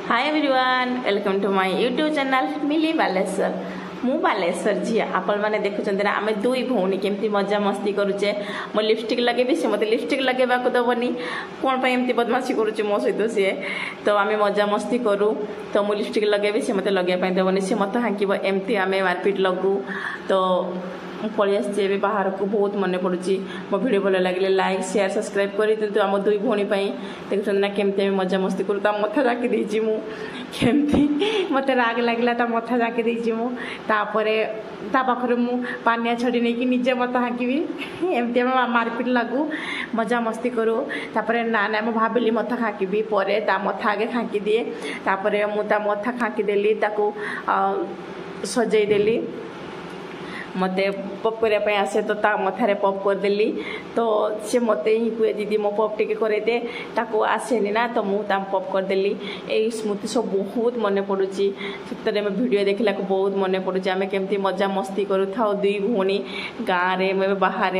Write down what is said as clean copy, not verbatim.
hi everyone welcome to my YouTube channel Mili Baleshwar मु बालेश्वर झी आपण मैंने देखुं ना आम दुई भौणी केमती मजा मस्ती करुचे मो लिपस्टिक लगे सी मत लिपस्टिक लगे दबनी कौन पर एमती बदमाशी करुचे मो सहित सी तो आम मजा मस्ती करूँ तो मु लिपस्टिक लगे सी मत लगे दबनी सी मत हाँक एमती आम मारपिट लगू तो पलि आसी बाहर को बहुत मन पड़ुची मो वीडियो भल लगे लाइक शेयर सब्सक्राइब कर दिंतु आम दुई भौणी देखुं ना केमती मजा मस्ती करूँ मथा झाँकी देती मुझे मत राग लगला मथा झाँकी देती मुझे मु पानिया छड़ी नहीं निजे मत हाँकबी एमती आम मारपिट लगू मजा मस्ती करूँ ना ना मुझे भाविली मथा हाँकबी पर मथा आगे हाँकी दिए मुझे मथा हाँकी देली सजेदेली मत पप करने आसे तो मथारे पप करदेली तो सी मत ही कहे दीदी मो पप टे करदे आसेनि ना तो मुझे पप करदेली यही स्मृति सब बहुत मन पड़ुची सतरे में वीडियो देखला बहुत मन पड़ुची आम केमती मजा मस्ती करूँ दुई भौणी गाँव में बाहर